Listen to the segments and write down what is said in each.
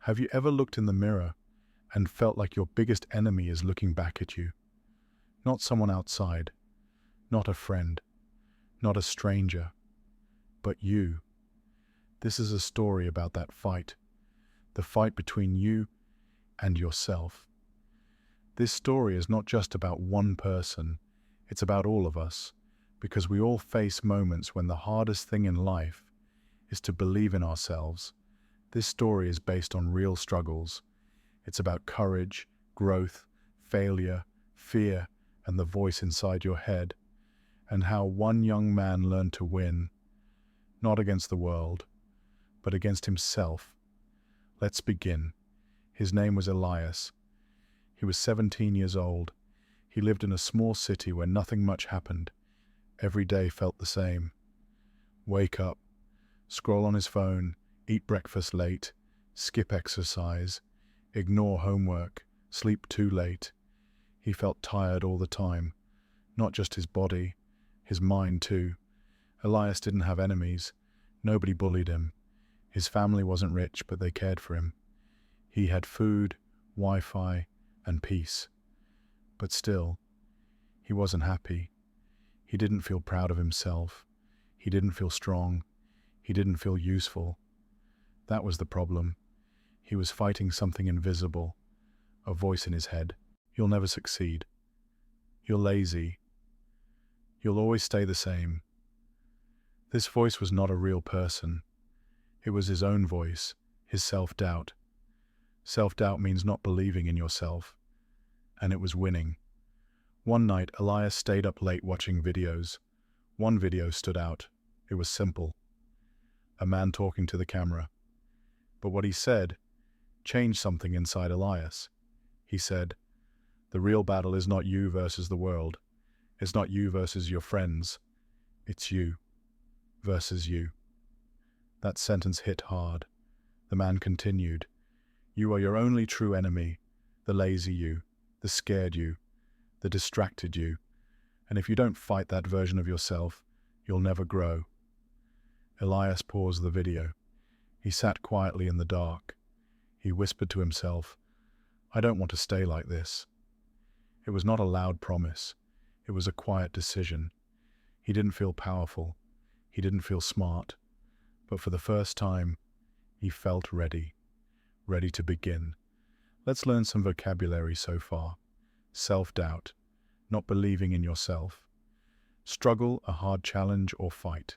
Have you ever looked in the mirror and felt like your biggest enemy is looking back at you? Not someone outside, not a friend, not a stranger, but you. This is a story about that fight, the fight between you and yourself. This story is not just about one person, it's about all of us, because we all face moments when the hardest thing in life is to believe in ourselves. This story is based on real struggles. It's about courage, growth, failure, fear, and the voice inside your head, and how one young man learned to win, not against the world, but against himself. Let's begin. His name was Elias. He was 17 years old. He lived in a small city where nothing much happened. Every day felt the same. Wake up, scroll on his phone, eat breakfast late, skip exercise, ignore homework, sleep too late. He felt tired all the time, not just his body, his mind too. Elias didn't have enemies. Nobody bullied him. His family wasn't rich, but they cared for him. He had food, Wi-Fi, and peace. But still, he wasn't happy. He didn't feel proud of himself. He didn't feel strong. He didn't feel useful. That was the problem. He was fighting something invisible, a voice in his head. You'll never succeed. You're lazy. You'll always stay the same. This voice was not a real person. It was his own voice, his self-doubt. Self-doubt means not believing in yourself. And it was winning. One night, Elias stayed up late watching videos. One video stood out. It was simple. A man talking to the camera. But what he said changed something inside Elias. He said, "The real battle is not you versus the world. It's not you versus your friends. It's you versus you." That sentence hit hard. The man continued, "You are your only true enemy, the lazy you, the scared you, the distracted you. And if you don't fight that version of yourself, you'll never grow." Elias paused the video. He sat quietly in the dark. He whispered to himself, "I don't want to stay like this." It was not a loud promise. It was a quiet decision. He didn't feel powerful. He didn't feel smart. But for the first time, he felt ready. Ready to begin. Let's learn some vocabulary so far. Self-doubt, not believing in yourself. Struggle, a hard challenge or fight.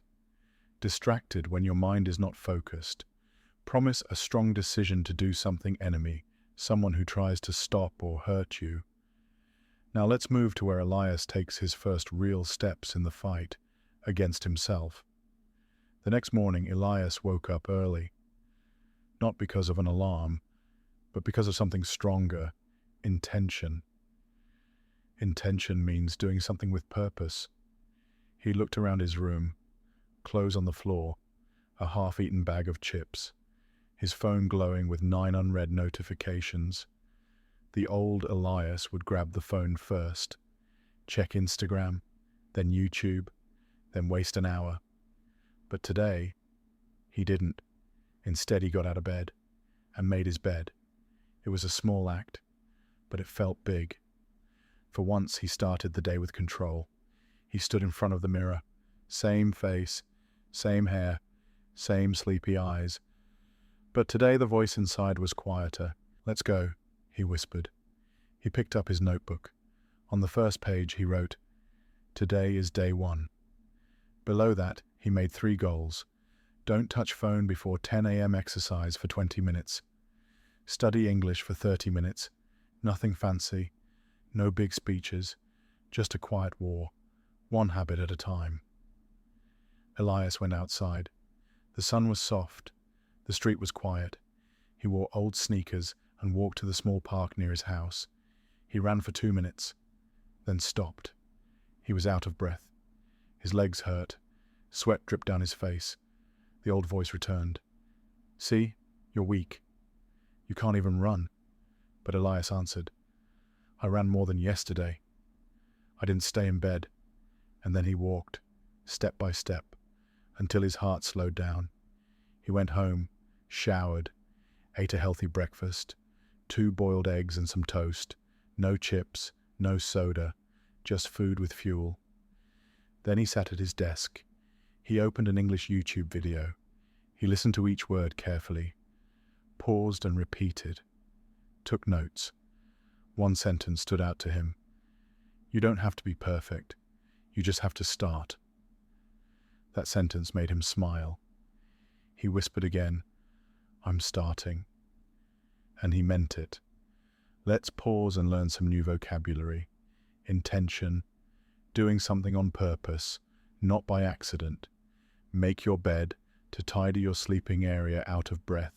Distracted, when your mind is not focused. Promise, a strong decision to do something. Enemy, someone who tries to stop or hurt you. Now let's move to where Elias takes his first real steps in the fight against himself. The next morning, Elias woke up early. Not because of an alarm, but because of something stronger. Intention. Intention means doing something with purpose. He looked around his room. Clothes on the floor, a half-eaten bag of chips, his phone glowing with 9 unread notifications. The old Elias would grab the phone first, check Instagram, then YouTube, then waste an hour. But today, he didn't. Instead, he got out of bed and made his bed. It was a small act, but it felt big. For once, he started the day with control. He stood in front of the mirror, same face, same hair, same sleepy eyes. But today the voice inside was quieter. "Let's go," he whispered. He picked up his notebook. On the first page he wrote, "Today is day 1. Below that he made 3 goals. Don't touch phone before 10 a.m. exercise for 20 minutes. Study English for 30 minutes. Nothing fancy. No big speeches. Just a quiet war. One habit at a time." Elias went outside. The sun was soft. The street was quiet. He wore old sneakers and walked to the small park near his house. He ran for 2 minutes, then stopped. He was out of breath. His legs hurt. Sweat dripped down his face. The old voice returned. "See, you're weak. You can't even run." But Elias answered, "I ran more than yesterday. I didn't stay in bed." And then he walked, step by step, until his heart slowed down. He went home, showered, ate a healthy breakfast, 2 boiled eggs and some toast, no chips, no soda, just food with fuel. Then he sat at his desk. He opened an English YouTube video. He listened to each word carefully, paused and repeated, took notes. One sentence stood out to him. You don't have to be perfect. You just have to start. That sentence made him smile. He whispered again, I'm starting. And he meant it. Let's pause and learn some new vocabulary. Intention, doing something on purpose, not by accident. Make your bed to tidy your sleeping area out of breath,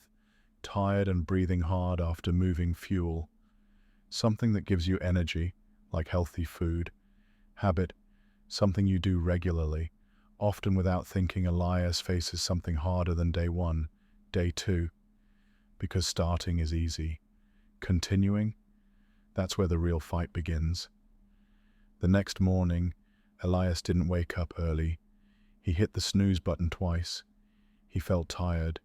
tired and breathing hard after moving fuel. Something that gives you energy, like healthy food. Habit, something you do regularly, often without thinking. Elias faces something harder than day 1, day 2. Because starting is easy. Continuing, that's where the real fight begins. The next morning, Elias didn't wake up early. He hit the snooze button twice. He felt tired.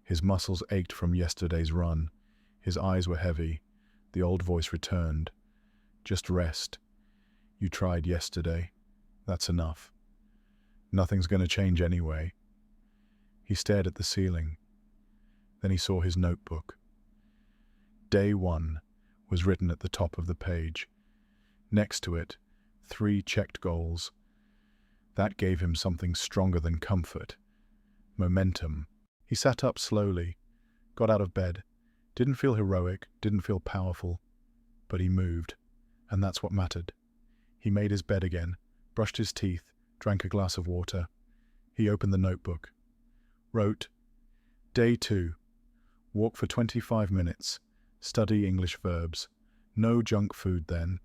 His muscles ached from yesterday's run. His eyes were heavy. The old voice returned. Just rest. You tried yesterday. That's enough. Nothing's going to change anyway. He stared at the ceiling. Then he saw his notebook. Day 1 was written at the top of the page. Next to it, 3 checked goals. That gave him something stronger than comfort. Momentum. He sat up slowly, got out of bed, didn't feel heroic, didn't feel powerful, but he moved, and that's what mattered. He made his bed again, brushed his teeth, drank a glass of water. He opened the notebook. Wrote, Day 2. Walk for 25 minutes. Study English verbs. No junk food then.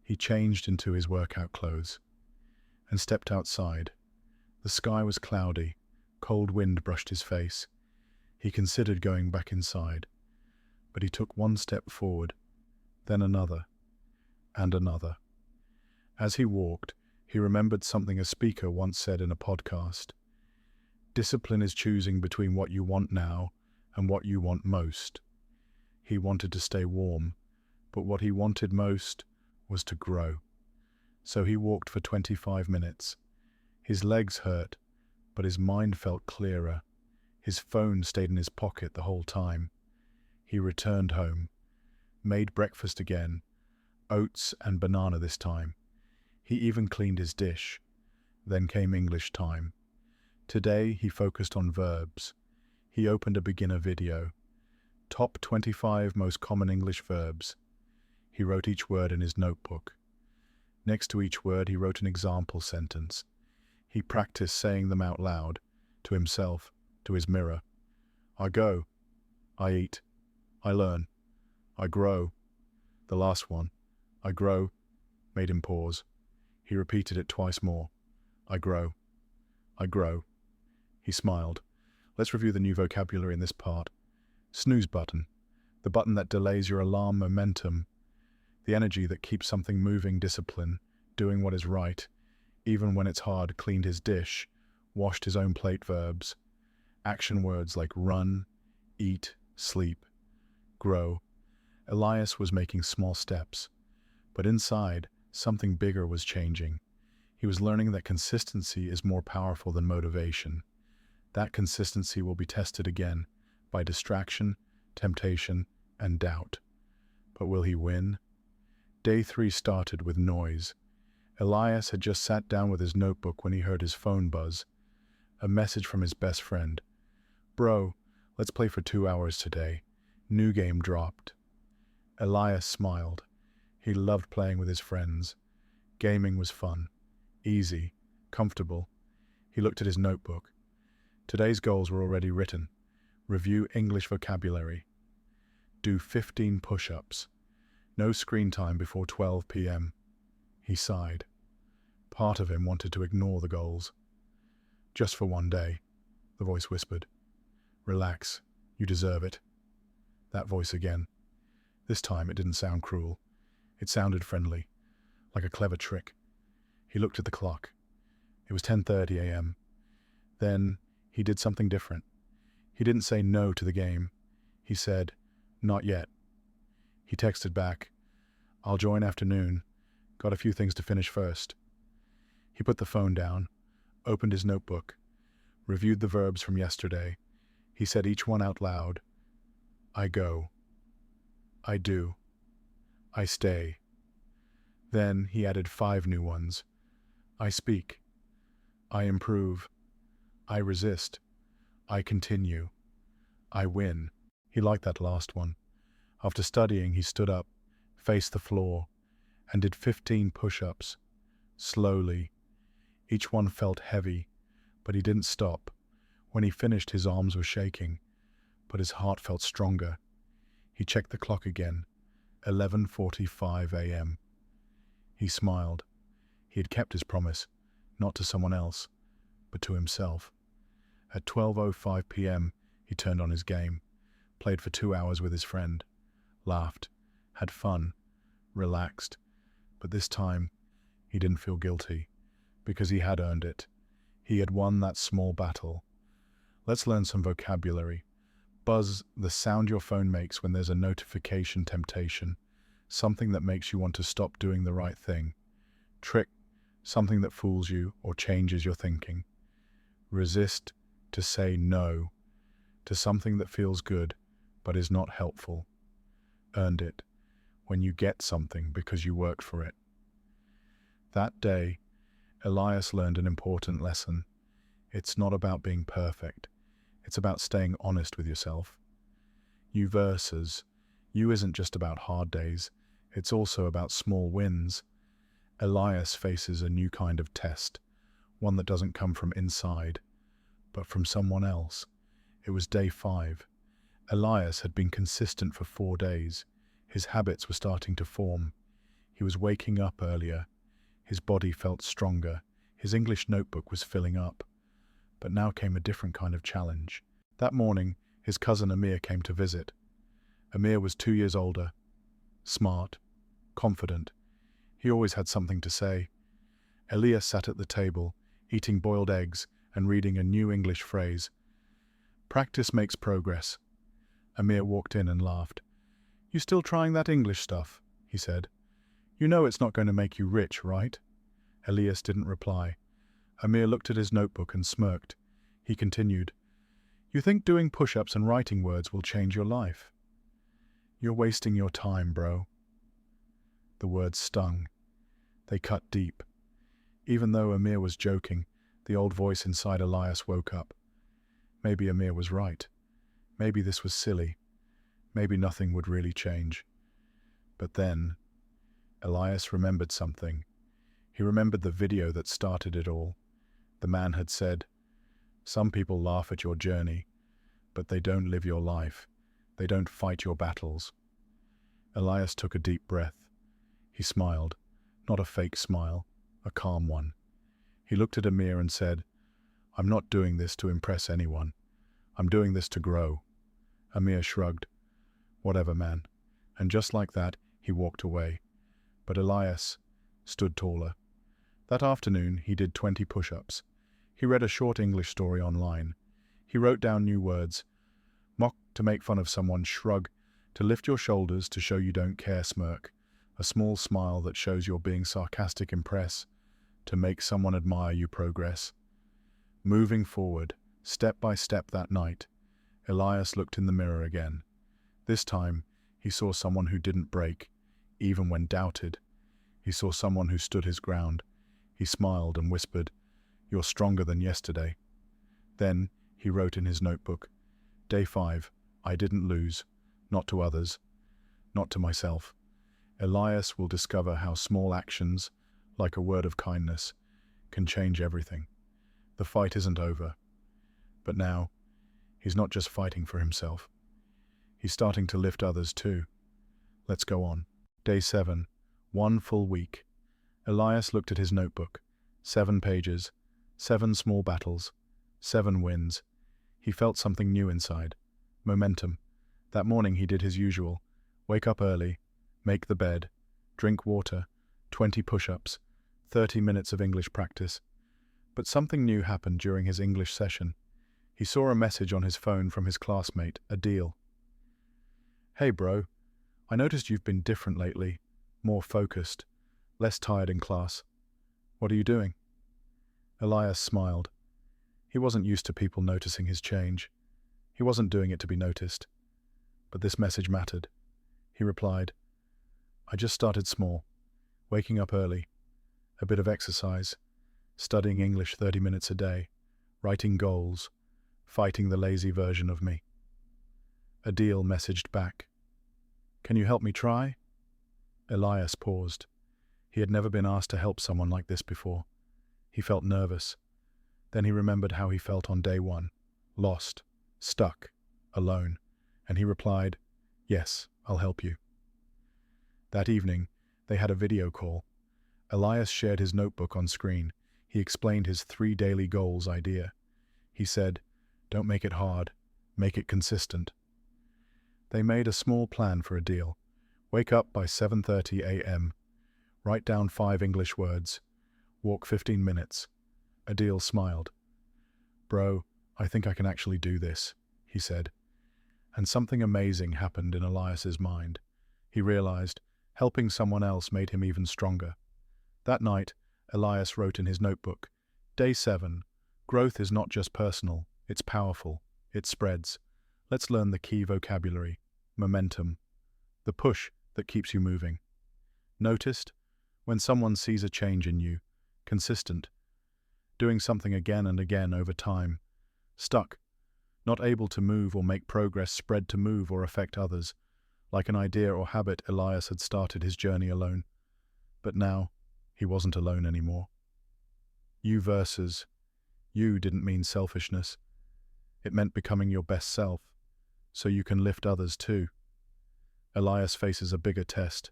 He changed into his workout clothes and stepped outside. The sky was cloudy. Cold wind brushed his face. He considered going back inside, but he took 1 step forward, then another, and another. As he walked, he remembered something a speaker once said in a podcast. Discipline is choosing between what you want now and what you want most. He wanted to stay warm, but what he wanted most was to grow. So he walked for 25 minutes. His legs hurt, but his mind felt clearer. His phone stayed in his pocket the whole time. He returned home, made breakfast again, oats and banana this time. He even cleaned his dish. Then came English time. Today he focused on verbs. He opened a beginner video. Top 25 most common English verbs. He wrote each word in his notebook. Next to each word he wrote an example sentence. He practiced saying them out loud, to himself, to his mirror. I go. I eat. I learn. I grow. The last one, I grow, made him pause. He repeated it twice more. I grow. I grow. He smiled. Let's review the new vocabulary in this part. Snooze button. The button that delays your alarm momentum. The energy that keeps something moving. Discipline. Doing what is right. Even when it's hard. Cleaned his dish. Washed his own plate. Verbs. Action words like run, eat, sleep, grow. Elias was making small steps, but inside, something bigger was changing. He was learning that consistency is more powerful than motivation. That consistency will be tested again by distraction, temptation, and doubt. But will he win? Day 3 started with noise. Elias had just sat down with his notebook when he heard his phone buzz. A message from his best friend. Bro, let's play for 2 hours today. New game dropped. Elias smiled. He loved playing with his friends. Gaming was fun, easy, comfortable. He looked at his notebook. Today's goals were already written. Review English vocabulary. Do 15 push-ups. No screen time before 12 p.m. He sighed. Part of him wanted to ignore the goals. Just for 1 day, the voice whispered. Relax, you deserve it. That voice again. This time it didn't sound cruel. It sounded friendly, like a clever trick. He looked at the clock. It was 10:30 a.m. Then he did something different. He didn't say no to the game. He said, "Not yet." He texted back, "I'll join afternoon. Got a few things to finish first." He put the phone down, opened his notebook, reviewed the verbs from yesterday. He said each one out loud. I go. I do. I stay. Then he added 5 new ones. I speak. I improve. I resist. I continue. I win. He liked that last one. After studying, he stood up, faced the floor, and did 15 push-ups. Slowly. Each one felt heavy, but he didn't stop. When he finished, his arms were shaking, but his heart felt stronger. He checked the clock again. 11:45 a.m. He smiled. He had kept his promise, not to someone else, but to himself. At 12:05 p.m., he turned on his game, played for 2 hours with his friend, laughed, had fun, relaxed, but this time he didn't feel guilty, because he had earned it. He had won that small battle. Let's learn some vocabulary. Buzz, the sound your phone makes when there's a notification temptation, something that makes you want to stop doing the right thing. Trick, something that fools you or changes your thinking. Resist, to say no to something that feels good but is not helpful. Earned it, when you get something because you worked for it. That day, Elias learned an important lesson. It's not about being perfect. It's about staying honest with yourself. You versus you isn't just about hard days. It's also about small wins. Elias faces a new kind of test, one that doesn't come from inside, but from someone else. It was day 5. Elias had been consistent for 4 days. His habits were starting to form. He was waking up earlier. His body felt stronger. His English notebook was filling up. But now came a different kind of challenge. That morning, his cousin Amir came to visit. Amir was 2 years older, smart, confident. He always had something to say. Elias sat at the table, eating boiled eggs and reading a new English phrase. Practice makes progress. Amir walked in and laughed. You still trying that English stuff? He said. You know it's not going to make you rich, right? Elias didn't reply. Amir looked at his notebook and smirked. He continued. You think doing push-ups and writing words will change your life? You're wasting your time, bro. The words stung. They cut deep. Even though Amir was joking, the old voice inside Elias woke up. Maybe Amir was right. Maybe this was silly. Maybe nothing would really change. But then, Elias remembered something. He remembered the video that started it all. The man had said, some people laugh at your journey, but they don't live your life. They don't fight your battles. Elias took a deep breath. He smiled, not a fake smile, a calm one. He looked at Amir and said, I'm not doing this to impress anyone. I'm doing this to grow. Amir shrugged. Whatever, man. And just like that, he walked away. But Elias stood taller. That afternoon, he did 20 push-ups. He read a short English story online. He wrote down new words. Mock, to make fun of someone, shrug, to lift your shoulders to show you don't care, smirk, a small smile that shows you're being sarcastic, impress, to make someone admire you, progress. Moving forward, step by step that night, Elias looked in the mirror again. This time, he saw someone who didn't break, even when doubted. He saw someone who stood his ground. He smiled and whispered, You're stronger than yesterday. Then, he wrote in his notebook, Day 5, I didn't lose, not to others, not to myself. Elias will discover how small actions, like a word of kindness, can change everything. The fight isn't over. But now, he's not just fighting for himself. He's starting to lift others too. Let's go on. Day 7, 1 full week. Elias looked at his notebook. 7 pages, 7 small battles, 7 wins. He felt something new inside. Momentum. That morning he did his usual. Wake up early, make the bed, drink water, 20 push-ups, 30 minutes of English practice. But something new happened during his English session. He saw a message on his phone from his classmate, Adil. "Hey bro, I noticed you've been different lately, more focused, less tired in class. What are you doing?" Elias smiled. He wasn't used to people noticing his change. He wasn't doing it to be noticed. But this message mattered. He replied, "I just started small, waking up early, a bit of exercise, studying English 30 minutes a day, writing goals, fighting the lazy version of me." Adil messaged back, "Can you help me try?" Elias paused. He had never been asked to help someone like this before. He felt nervous. Then he remembered how he felt on day one, lost, stuck, alone, and he replied, "Yes, I'll help you." That evening, they had a video call. Elias shared his notebook on screen. He explained his 3 daily goals idea. He said, "Don't make it hard, make it consistent." They made a small plan for Adil. Wake up by 7:30 a.m. Write down 5 English words. Walk 15 minutes. Adil smiled. "Bro, I think I can actually do this," he said. And something amazing happened in Elias's mind. He realized helping someone else made him even stronger. That night, Elias wrote in his notebook, "Day 7. Growth is not just personal, it's powerful. It spreads. Let's learn the key vocabulary. Momentum. The push that keeps you moving." Noticed? When someone sees a change in you, consistent, doing something again and again over time, stuck, not able to move or make progress spread to move or affect others. Like an idea or habit, Elias had started his journey alone. But now, he wasn't alone anymore. You versus you didn't mean selfishness. It meant becoming your best self, so you can lift others too. Elias faces a bigger test.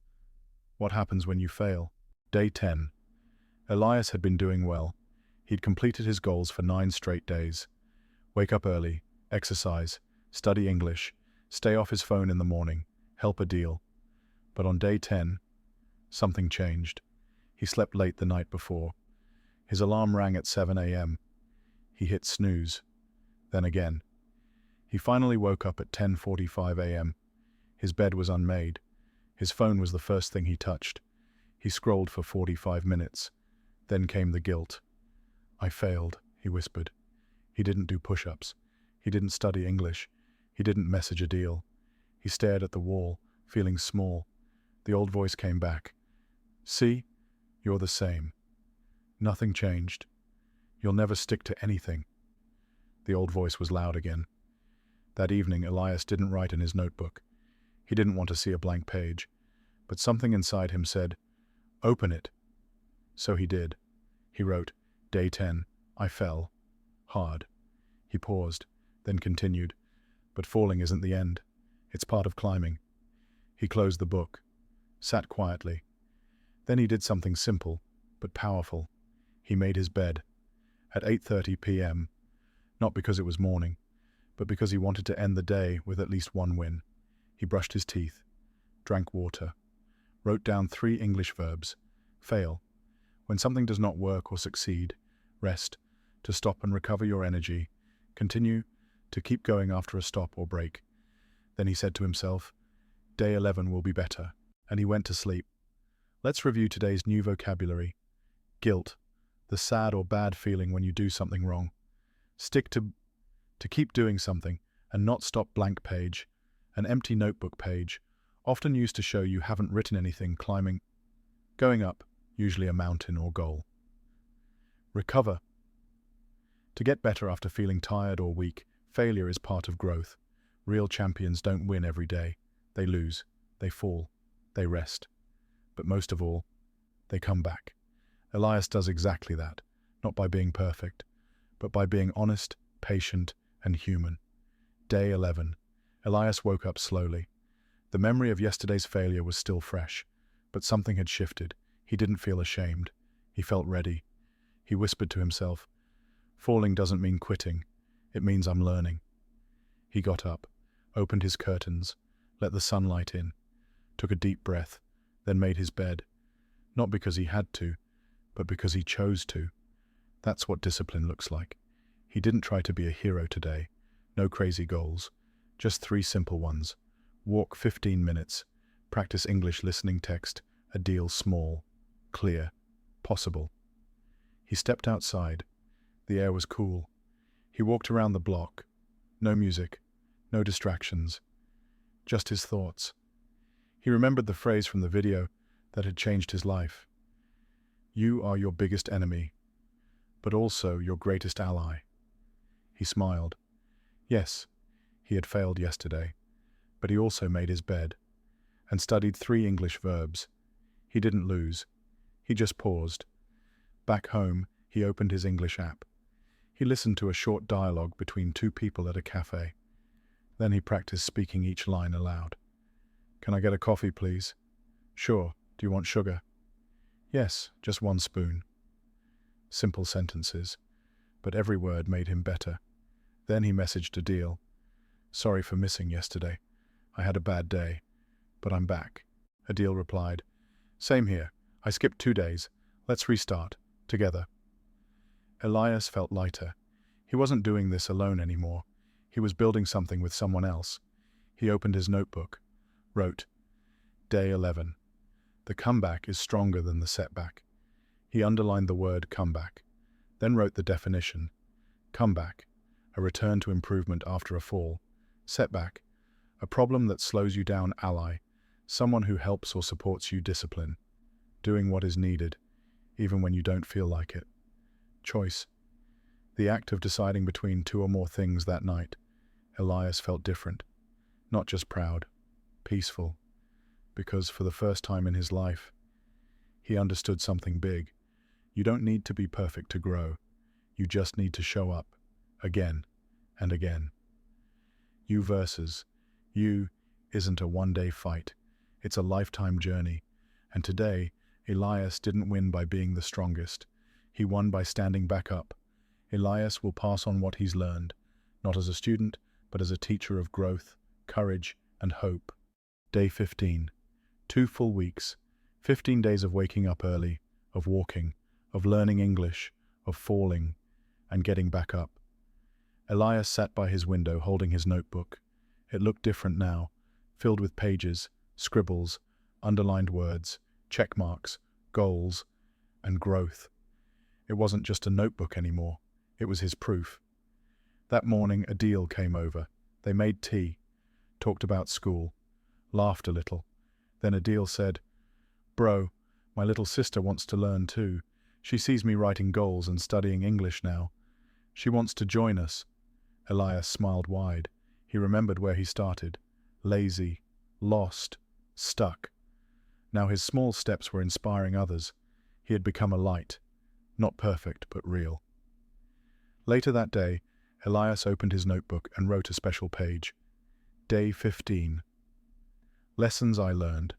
What happens when you fail? Day 10. Elias had been doing well. He'd completed his goals for 9 straight days. Wake up early, exercise, study English, stay off his phone in the morning, help Adil. But on day 10, something changed. He slept late the night before. His alarm rang at 7 a.m. He hit snooze. Then again. He finally woke up at 10:45 a.m. His bed was unmade. His phone was the first thing he touched. He scrolled for 45 minutes. Then came the guilt. "I failed," he whispered. He didn't do push-ups. He didn't study English. He didn't message Adil. He stared at the wall, feeling small. The old voice came back. "See? You're the same. Nothing changed. You'll never stick to anything." The old voice was loud again. That evening, Elias didn't write in his notebook. He didn't want to see a blank page. But something inside him said, "Open it." So he did. He wrote, "Day 10. I fell. Hard." He paused, then continued, "But falling isn't the end. It's part of climbing." He closed the book, sat quietly. Then he did something simple, but powerful. He made his bed. At 8:30 p.m., not because it was morning, but because he wanted to end the day with at least one win. He brushed his teeth, drank water, wrote down 3 English verbs. Fail. When something does not work or succeed, rest, to stop and recover your energy. Continue, to keep going after a stop or break. Then he said to himself, "Day 11 will be better," and he went to sleep. Let's review today's new vocabulary. Guilt, the sad or bad feeling when you do something wrong. Stick to keep doing something and not stop. Blank page, an empty notebook page, often used to show you haven't written anything. Climbing, going up, usually a mountain or goal. Recover, to get better after feeling tired or weak. Failure is part of growth. Real champions don't win every day. They lose, they fall, they rest. But most of all, they come back. Elias does exactly that, not by being perfect, but by being honest, patient, and human. Day 11. Elias woke up slowly. The memory of yesterday's failure was still fresh, but something had shifted. He didn't feel ashamed. He felt ready. He whispered to himself, "Falling doesn't mean quitting. It means I'm learning." He got up, opened his curtains, let the sunlight in, took a deep breath, then made his bed. Not because he had to, but because he chose to. That's what discipline looks like. He didn't try to be a hero today. No crazy goals. Just 3 simple ones. Walk 15 minutes. Practice English listening text. A deal small, clear, possible. He stepped outside. The air was cool. He walked around the block. No music, no distractions, just his thoughts. He remembered the phrase from the video that had changed his life. You are your biggest enemy, but also your greatest ally. He smiled. Yes, he had failed yesterday, but he also made his bed and studied 3 English verbs. He didn't lose. He just paused. Back home, he opened his English app. He listened to a short dialogue between 2 people at a cafe. Then he practiced speaking each line aloud. Can I get a coffee, please? Sure. Do you want sugar? Yes, just 1 spoon. Simple sentences, but every word made him better. Then he messaged Adil. Sorry for missing yesterday. I had a bad day, but I'm back. Adil replied. Same here. I skipped 2 days. Let's restart. Together. Elias felt lighter. He wasn't doing this alone anymore. He was building something with someone else. He opened his notebook, wrote, Day 11. The comeback is stronger than the setback. He underlined the word comeback, then wrote the definition. Comeback, a return to improvement after a fall. Setback, a problem that slows you down. Ally, someone who helps or supports you. Discipline, doing what is needed, even when you don't feel like it. Choice, the act of deciding between 2 or more things that night. Elias felt different, not just proud, peaceful, because for the first time in his life, he understood something big. You don't need to be perfect to grow. You just need to show up, again and again. You versus you isn't a one-day fight. It's a lifetime journey. And today, Elias didn't win by being the strongest. He won by standing back up. Elias will pass on what he's learned, not as a student, but as a teacher of growth, courage, and hope. Day 15. 2 full weeks. 15 days of waking up early, of walking, of learning English, of falling, and getting back up. Elias sat by his window holding his notebook. It looked different now, filled with pages, scribbles, underlined words, check marks, goals, and growth. It wasn't just a notebook anymore. It was his proof. That morning, Adil came over. They made tea, talked about school, laughed a little. Then Adil said, Bro, my little sister wants to learn too. She sees me writing goals and studying English now. She wants to join us. Elias smiled wide. He remembered where he started. Lazy, lost, stuck. Now his small steps were inspiring others. He had become a light. Not perfect, but real. Later that day, Elias opened his notebook and wrote a special page. Day 15. Lessons I learned.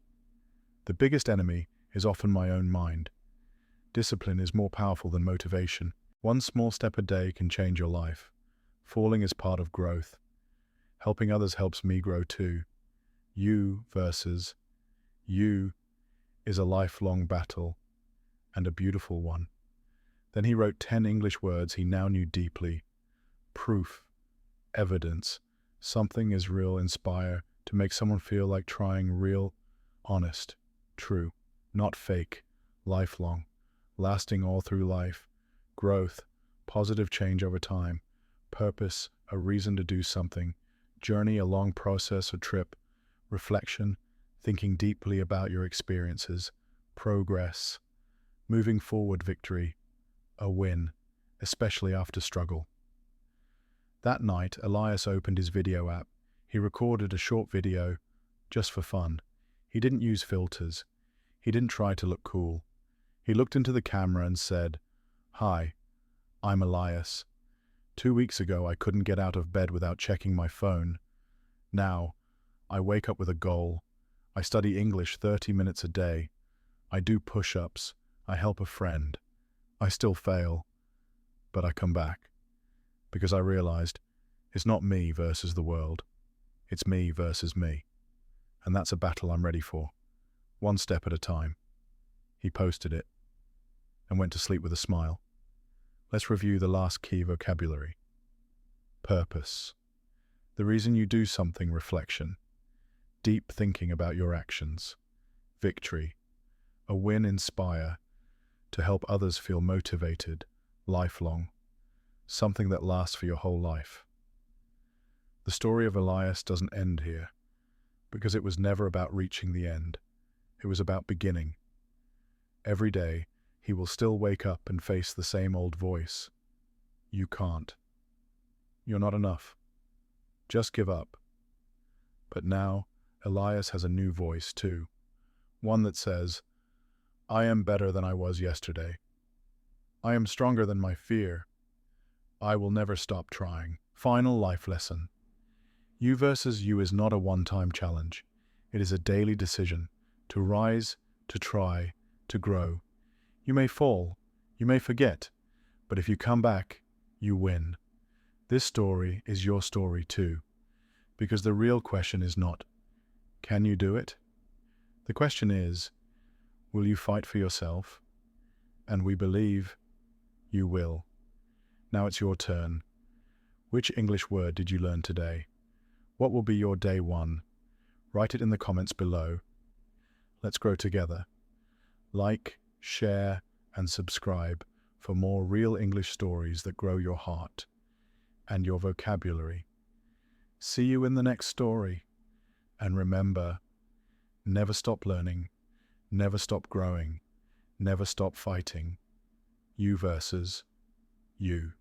The biggest enemy is often my own mind. Discipline is more powerful than motivation. 1 small step a day can change your life. Falling is part of growth. Helping others helps me grow too. You versus you is a lifelong battle, and a beautiful one. Then he wrote 10 English words he now knew deeply. Proof, evidence, something is real. Inspire, to make someone feel like trying. Real, honest, true, not fake, lifelong, lasting all through life. Growth, positive change over time. Purpose, a reason to do something. Journey, a long process, a trip. Reflection, thinking deeply about your experiences. Progress, moving forward. Victory, a win, especially after struggle. That night, Elias opened his video app. He recorded a short video just for fun. He didn't use filters. He didn't try to look cool. He looked into the camera and said, Hi, I'm Elias. 2 weeks ago, I couldn't get out of bed without checking my phone. Now, I wake up with a goal. I study English 30 minutes a day. I do push-ups. I help a friend. I still fail, but I come back. Because I realized it's not me versus the world. It's me versus me. And that's a battle I'm ready for. 1 step at a time. He posted it and went to sleep with a smile. Let's review the last key vocabulary. Purpose. The reason you do something. Reflection. deep thinking about your actions. Victory. A win inspire to help others feel motivated, lifelong, something that lasts for your whole life. The story of Elias doesn't end here, because it was never about reaching the end. It was about beginning. Every day, he will still wake up and face the same old voice. You can't. You're not enough. Just give up. But now, Elias has a new voice too. One that says, I am better than I was yesterday. I am stronger than my fear. I will never stop trying. Final life lesson. You versus you is not a one-time challenge. It is a daily decision to rise, to try, to grow. You may fall, you may forget, but if you come back, you win. This story is your story too, because the real question is not, can you do it? The question is, will you fight for yourself? And we believe you will. Now it's your turn. Which English word did you learn today? What will be your day one? Write it in the comments below. Let's grow together. Like, share, and subscribe for more real English stories that grow your heart and your vocabulary. See you in the next story. And remember, never stop learning, never stop growing, never stop fighting. You versus you.